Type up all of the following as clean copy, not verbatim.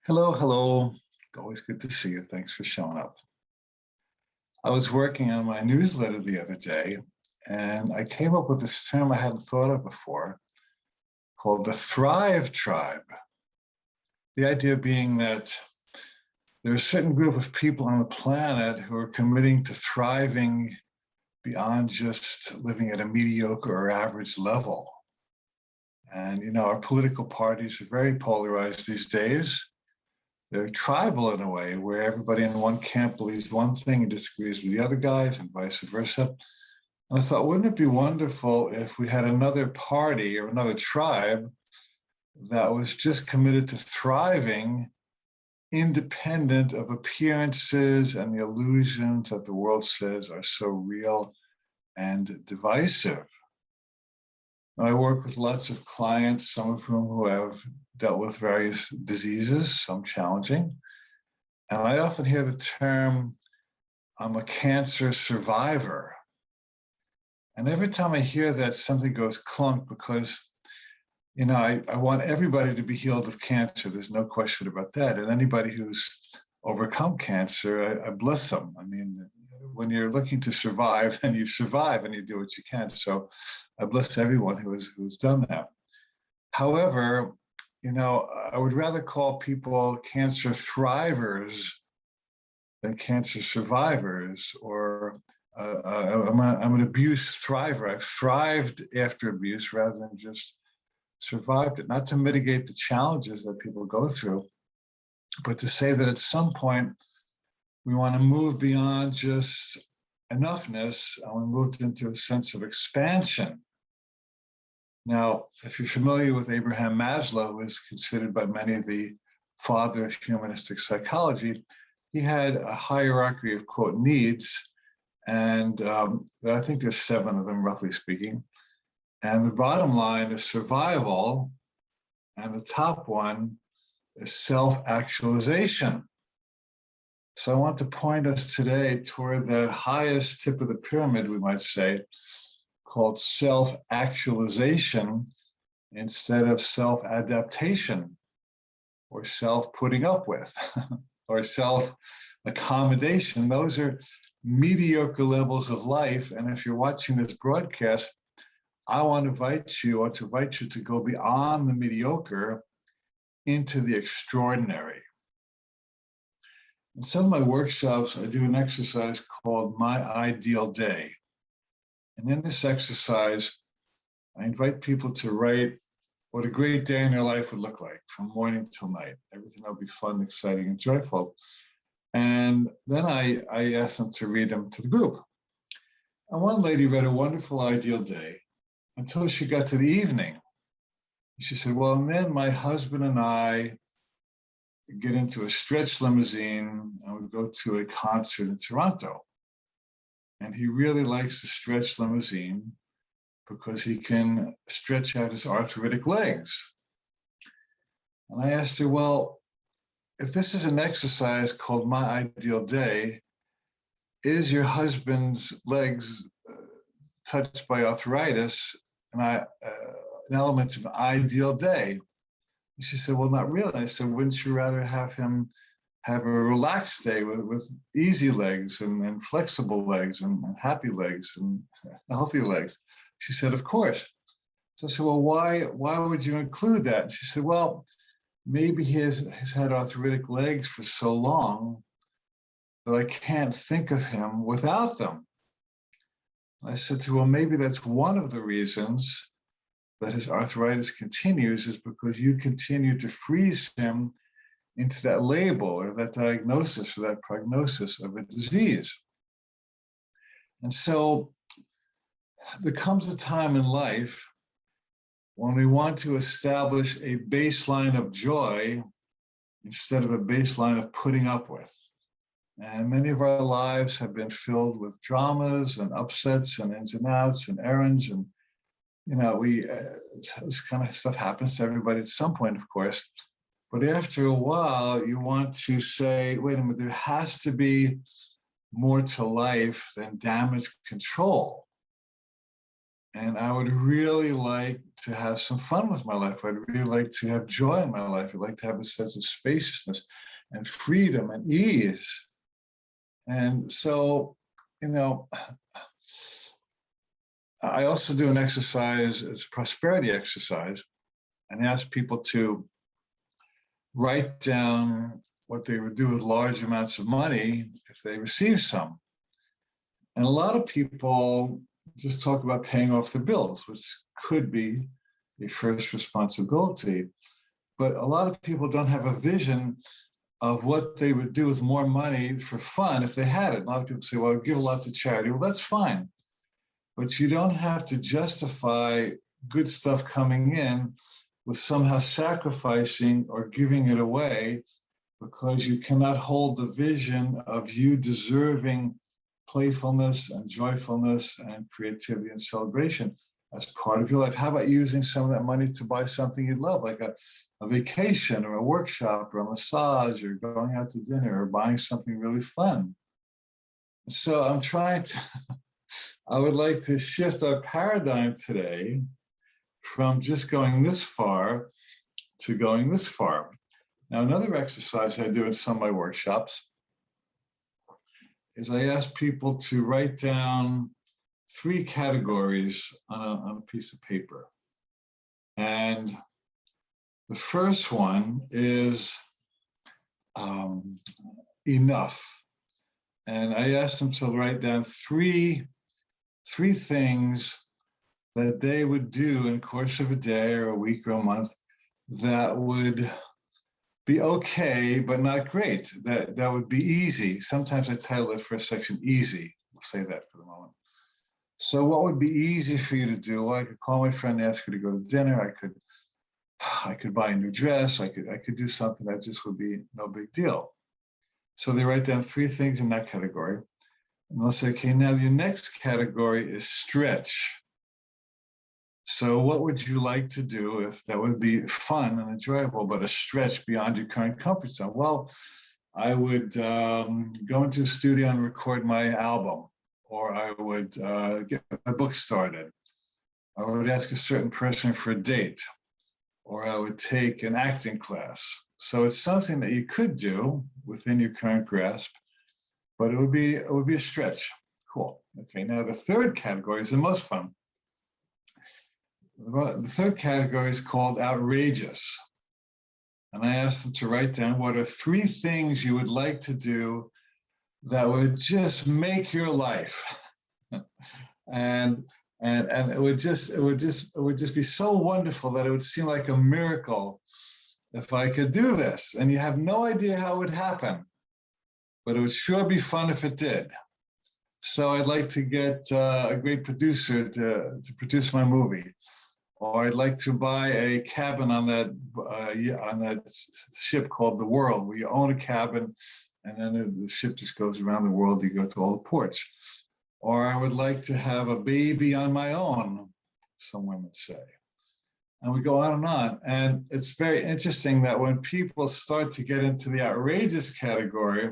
Hello, hello. Always good to see you. Thanks for showing up. I was working on my newsletter the other day, and I came up with this term I hadn't thought of before called the Thrive Tribe. The idea being that there's a certain group of people on the planet who are committing to thriving beyond just living at a mediocre or average level. And, our political parties are very polarized these days. They're tribal in a way, where everybody in one camp believes one thing and disagrees with the other guys, and vice versa. And I thought, wouldn't it be wonderful if we had another party or another tribe that was just committed to thriving independent of appearances and the illusions that the world says are so real and divisive? I work with lots of clients, some of who have dealt with various diseases, some challenging. And I often hear the term, I'm a cancer survivor. And every time I hear that, something goes clunk because, I want everybody to be healed of cancer. There's no question about that. And anybody who's overcome cancer, I bless them. I mean, when you're looking to survive, then you survive and you do what you can. So I bless everyone who's done that. However, I would rather call people cancer thrivers than cancer survivors, or I'm an abuse thriver. I've thrived after abuse rather than just survived it, not to mitigate the challenges that people go through, but to say that at some point we want to move beyond just enoughness and we moved into a sense of expansion. Now, if you're familiar with Abraham Maslow, who is considered by many the father of humanistic psychology, he had a hierarchy of, quote, needs, and I think there's 7 of them, roughly speaking. And the bottom line is survival, and the top one is self-actualization. So I want to point us today toward the highest tip of the pyramid, we might say, called self-actualization instead of self-adaptation or self-putting up with or self-accommodation. Those are mediocre levels of life. And if you're watching this broadcast, I want to invite you to go beyond the mediocre into the extraordinary. In some of my workshops, I do an exercise called My Ideal Day. And in this exercise, I invite people to write what a great day in their life would look like from morning till night. Everything will be fun, exciting, and joyful. And then I ask them to read them to the group. And one lady read a wonderful ideal day until she got to the evening. She said, well, and then my husband and I get into a stretch limousine and we go to a concert in Toronto. And he really likes the stretch limousine because he can stretch out his arthritic legs. And I asked her, well, if this is an exercise called My Ideal Day, is your husband's legs touched by arthritis an element of an ideal day? And she said, well, not really. I said, wouldn't you rather have him have a relaxed day with easy legs and flexible legs and happy legs and healthy legs? She said, of course. So I said, well, why would you include that? And she said, well, maybe he's had arthritic legs for so long that I can't think of him without them. I said to her, well, maybe that's one of the reasons that his arthritis continues, is because you continue to freeze him into that label or that diagnosis or that prognosis of a disease. And so there comes a time in life when we want to establish a baseline of joy instead of a baseline of putting up with. And many of our lives have been filled with dramas and upsets and ins and outs and errands. And, this kind of stuff happens to everybody at some point, of course. But after a while, you want to say, wait a minute, there has to be more to life than damage control. And I would really like to have some fun with my life. I'd really like to have joy in my life. I'd like to have a sense of spaciousness and freedom and ease. And so, you know, I also do an exercise, it's a prosperity exercise, and ask people to write down what they would do with large amounts of money if they receive some. And a lot of people just talk about paying off the bills, which could be a first responsibility. But a lot of people don't have a vision of what they would do with more money for fun if they had it. A lot of people say, well, I'll give a lot to charity. Well, that's fine. But you don't have to justify good stuff coming in with somehow sacrificing or giving it away, because you cannot hold the vision of you deserving playfulness and joyfulness and creativity and celebration as part of your life. How about using some of that money to buy something you love, like a vacation or a workshop or a massage or going out to dinner or buying something really fun? So I'm trying to, I would like to shift our paradigm today from just going this far to going this far. Now, another exercise I do in some of my workshops is I ask people to write down 3 categories on a piece of paper. And the first one is enough. And I ask them to write down three things that they would do in the course of a day or a week or a month that would be okay, but not great. That would be easy. Sometimes I title it first section easy. We'll say that for the moment. So what would be easy for you to do? Well, I could call my friend and ask her to go to dinner. I could buy a new dress. I could do something that just would be no big deal. So they write down 3 things in that category. And they'll say, okay, now your next category is stretch. So what would you like to do if that would be fun and enjoyable, but a stretch beyond your current comfort zone? Well, I would go into a studio and record my album, or I would get my book started. I would ask a certain person for a date, or I would take an acting class. So it's something that you could do within your current grasp, but it would be a stretch. Cool. Okay, now the third category is the most fun. The third category is called outrageous. And I asked them to write down what are 3 things you would like to do that would just make your life. and it would just be so wonderful that it would seem like a miracle if I could do this. And you have no idea how it would happen, but it would sure be fun if it did. So I'd like to get a great producer to produce my movie. Or I'd like to buy a cabin on that ship called the World, where you own a cabin, and then the ship just goes around the world. You go to all the ports. Or I would like to have a baby on my own, some women say. And we go on and on. And it's very interesting that when people start to get into the outrageous category,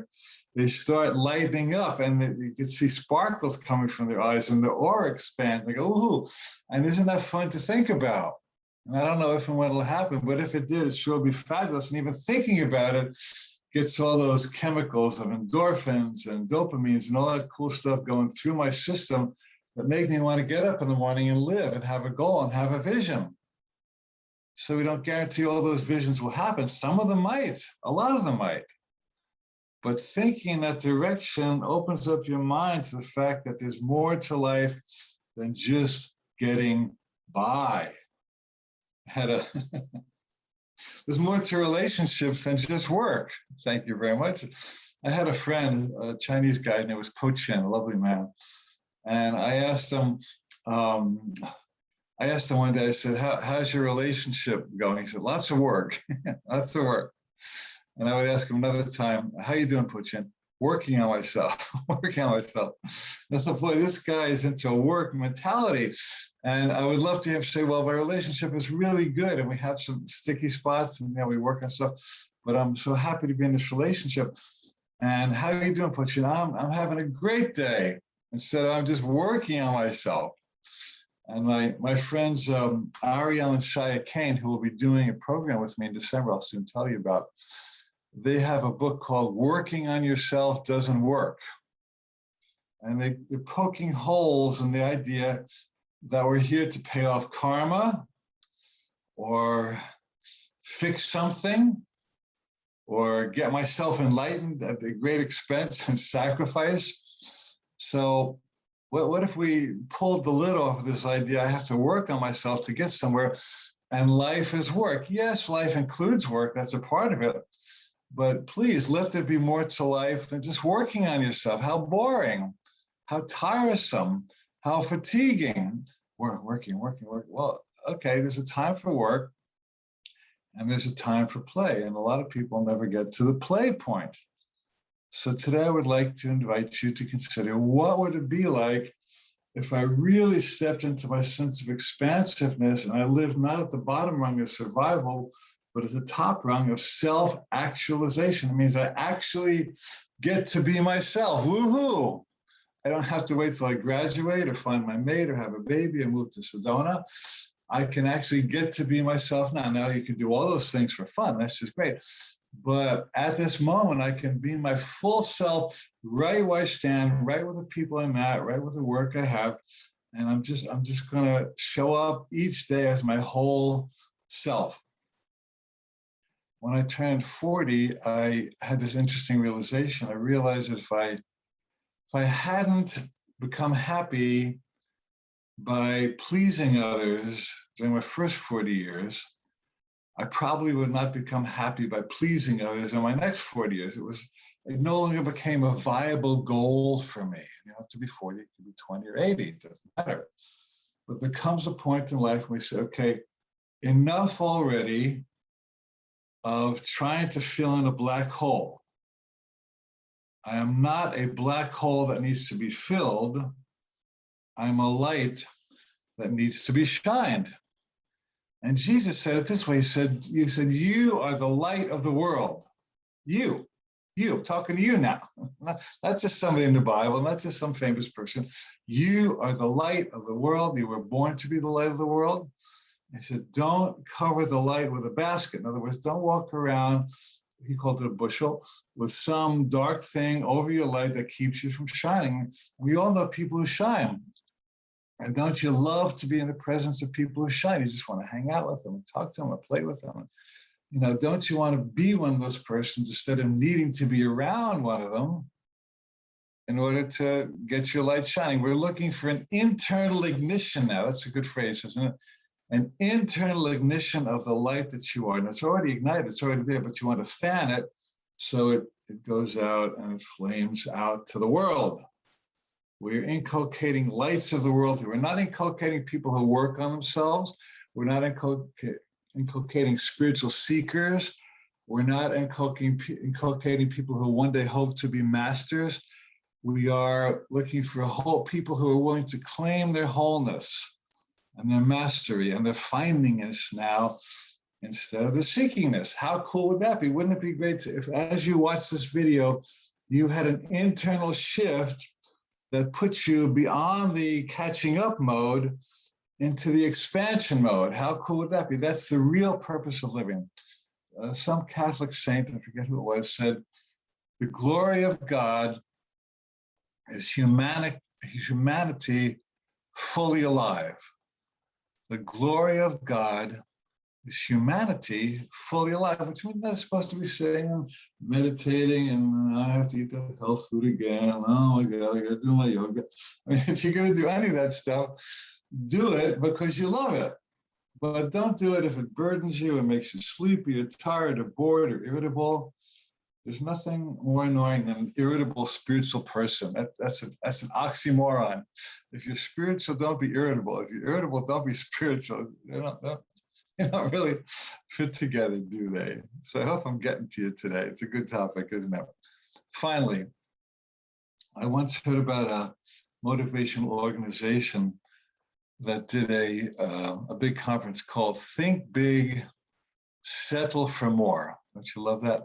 they start lighting up, and you can see sparkles coming from their eyes, and their aura expands. They go, ooh, and isn't that fun to think about? And I don't know if and when it'll happen, but if it did, it sure would be fabulous. And even thinking about it gets all those chemicals of endorphins and dopamines and all that cool stuff going through my system that make me want to get up in the morning and live and have a goal and have a vision. So we don't guarantee all those visions will happen. Some of them might, a lot of them might. But thinking in that direction opens up your mind to the fact that there's more to life than just getting by. There's more to relationships than just work. Thank you very much. I had a friend, a Chinese guy, named was Po Chin, a lovely man. And I asked him one day, I said, how's your relationship going? He said, lots of work, lots of work. And I would ask him another time, how you doing, Po Chin? Working on myself, working on myself. And I thought, boy, this guy is into a work mentality. And I would love to have him say, well, my relationship is really good, and we have some sticky spots, and we work on stuff, but I'm so happy to be in this relationship. And how are you doing, Po Chin? I'm having a great day. Instead of I'm just working on myself. And my friends, Ariel and Shia Kane, who will be doing a program with me in December, I'll soon tell you about, they have a book called Working on Yourself Doesn't Work. And they're poking holes in the idea that we're here to pay off karma or fix something or get myself enlightened at a great expense and sacrifice. So what if we pulled the lid off of this idea, I have to work on myself to get somewhere, and life is work. Yes, life includes work, that's a part of it. But please, let there be more to life than just working on yourself. How boring, how tiresome, how fatiguing. Working. Well, okay, there's a time for work and there's a time for play. And a lot of people never get to the play point. So today I would like to invite you to consider, what would it be like if I really stepped into my sense of expansiveness and I lived not at the bottom rung of survival, but at the top rung of self-actualization. It means I actually get to be myself. Woohoo! I don't have to wait till I graduate or find my mate or have a baby and move to Sedona. I can actually get to be myself now. Now you can do all those things for fun. That's just great. But at this moment, I can be my full self right where I stand, right with the people I'm at, right with the work I have. And I'm just going to show up each day as my whole self. When I turned 40, I had this interesting realization. I realized that if I hadn't become happy by pleasing others during my first 40 years, I probably would not become happy by pleasing others in my next 40 years. It no longer became a viable goal for me. You don't have to be 40, it could be 20 or 80, it doesn't matter. But there comes a point in life when we say, okay, enough already of trying to fill in a black hole. I am not a black hole that needs to be filled. I'm a light that needs to be shined. And Jesus said it this way. He said, you are the light of the world. You, I'm talking to you now. Not just somebody in the Bible, not just some famous person. You are the light of the world. You were born to be the light of the world. He said, don't cover the light with a basket. In other words, don't walk around, he called it a bushel, with some dark thing over your light that keeps you from shining. We all know people who shine. And don't you love to be in the presence of people who shine? You just want to hang out with them, talk to them, or play with them. You know, don't you want to be one of those persons instead of needing to be around one of them in order to get your light shining? We're looking for an internal ignition now. That's a good phrase, isn't it? An internal ignition of the light that you are. And it's already ignited, it's already there, but you want to fan it so it goes out and it flames out to the world. We're inculcating lights of the world. We're not inculcating people who work on themselves. We're not inculcating spiritual seekers. We're not inculcating people who one day hope to be masters. We are looking for people who are willing to claim their wholeness and their mastery and their findingness now instead of the seekingness. How cool would that be? Wouldn't it be great if, as you watch this video, you had an internal shift that puts you beyond the catching up mode into the expansion mode? How cool would that be? That's the real purpose of living. Some Catholic saint, I forget who it was, said, the glory of God is humanity fully alive. The glory of God is humanity fully alive, which we're not supposed to be saying, meditating, and I have to eat that health food again. Oh my God, I gotta do my yoga. I mean, if you're gonna do any of that stuff, do it because you love it. But don't do it if it burdens you, it makes you sleepy, or tired, or bored, or irritable. There's nothing more annoying than an irritable spiritual person. That's an oxymoron. If you're spiritual, don't be irritable. If you're irritable, don't be spiritual. They don't really fit together, do they? So I hope I'm getting to you today. It's a good topic, isn't it? Finally, I once heard about a motivational organization that did a big conference called Think Big, Settle for More. Don't you love that?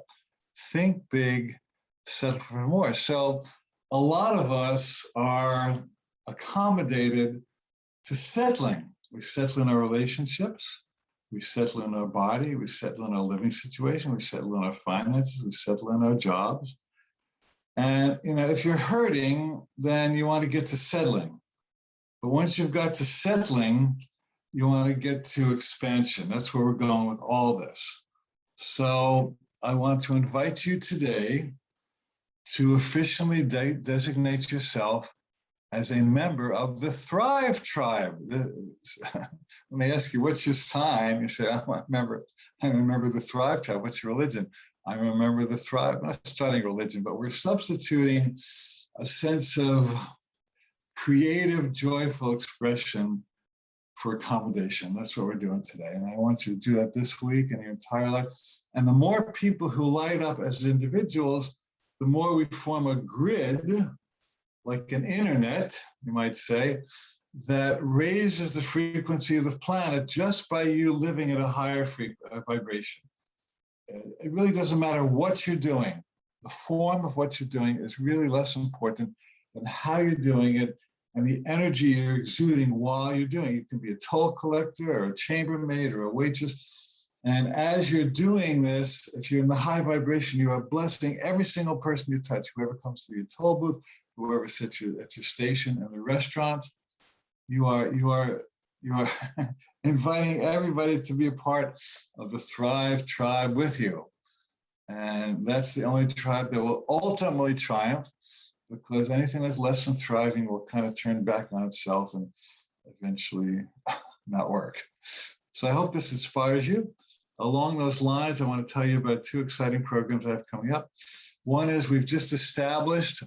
Think big, settle for more. So a lot of us are accommodated to settling. We settle in our relationships, we settle in our body, we settle in our living situation, we settle in our finances, we settle in our jobs. And if you're hurting, then you want to get to settling. But once you've got to settling, you want to get to expansion. That's where we're going with all this. So I want to invite you today to officially designate yourself as a member of the Thrive Tribe. When they ask you, what's your sign? You say, I'm a member of the Thrive Tribe. What's your religion? I'm a member of the Thrive. I'm not starting religion, but we're substituting a sense of creative, joyful expression for accommodation. That's what we're doing today. And I want you to do that this week and your entire life. And the more people who light up as individuals, the more we form a grid, like an internet, you might say, that raises the frequency of the planet just by you living at a higher vibration. It really doesn't matter what you're doing. The form of what you're doing is really less important than how you're doing it and the energy you're exuding while you're doing it. You can be a toll collector or a chambermaid or a waitress. And as you're doing this, if you're in the high vibration, you are blessing every single person you touch, whoever comes through your toll booth, whoever sits at your station in the restaurant. You are inviting everybody to be a part of the Thrive Tribe with you. And that's the only tribe that will ultimately triumph, because anything that's less than thriving will kind of turn back on itself and eventually not work. So I hope this inspires you. Along those lines, I want to tell you about two exciting programs I have coming up. One is we've just established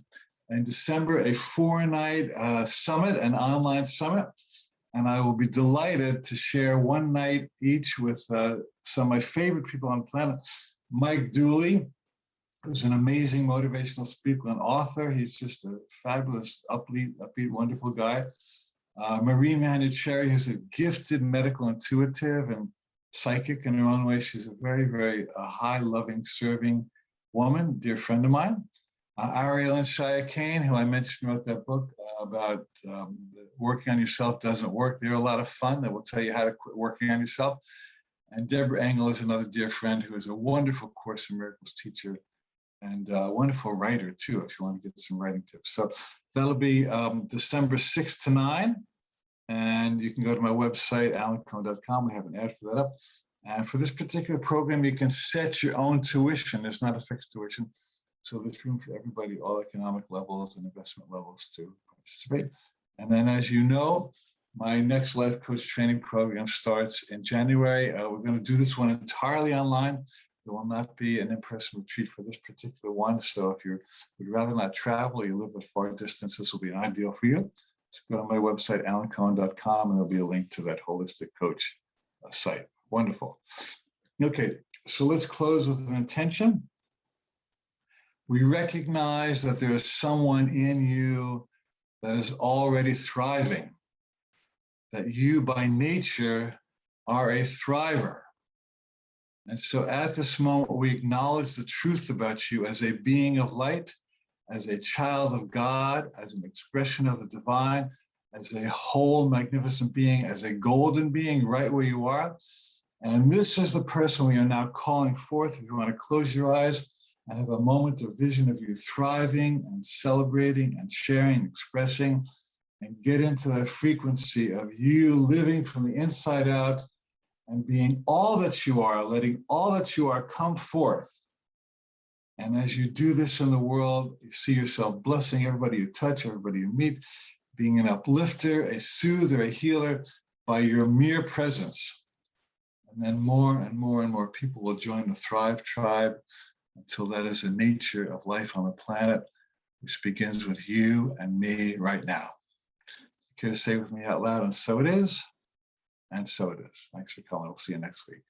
in December a 4-night summit, an online summit. And I will be delighted to share one night each with some of my favorite people on the planet. Mike Dooley, who's an amazing motivational speaker and author. He's just a fabulous, upbeat, wonderful guy. Marie Manucherry, who's a gifted medical intuitive and psychic in her own way. She's a very, very high, loving, serving woman, dear friend of mine. Ariel and Shia Kane, who I mentioned, wrote that book about working on yourself doesn't work. They're a lot of fun. They will tell you how to quit working on yourself. And Deborah Engel is another dear friend who is a wonderful Course in Miracles teacher and a wonderful writer too, if you want to get some writing tips. So that'll be December 6th to 9. And you can go to my website, alancohen.com. We have an ad for that up. And for this particular program, you can set your own tuition. There's not a fixed tuition. So there's room for everybody, all economic levels and investment levels to participate. And then, as you know, my next life coach training program starts in January. We're going to do this one entirely online. There will not be an in-person retreat for this particular one. So if you would rather not travel, or you live at far distance, this will be ideal for you. So go to my website, alancohen.com, and there'll be a link to that holistic coach site. Wonderful. Okay, so let's close with an intention. We recognize that there is someone in you that is already thriving, that you by nature are a thriver. And so at this moment, we acknowledge the truth about you as a being of light, as a child of God, as an expression of the divine, as a whole magnificent being, as a golden being right where you are. And this is the person we are now calling forth. If you want to close your eyes and have a moment of vision of you thriving and celebrating and sharing, expressing, and get into that frequency of you living from the inside out and being all that you are, letting all that you are come forth. And as you do this in the world, you see yourself blessing everybody you touch, everybody you meet, being an uplifter, a soother, a healer by your mere presence. And then more and more and more people will join the Thrive Tribe until that is the nature of life on the planet, which begins with you and me right now. You care to say with me out loud, and so it is, and so it is. Thanks for coming. We'll see you next week.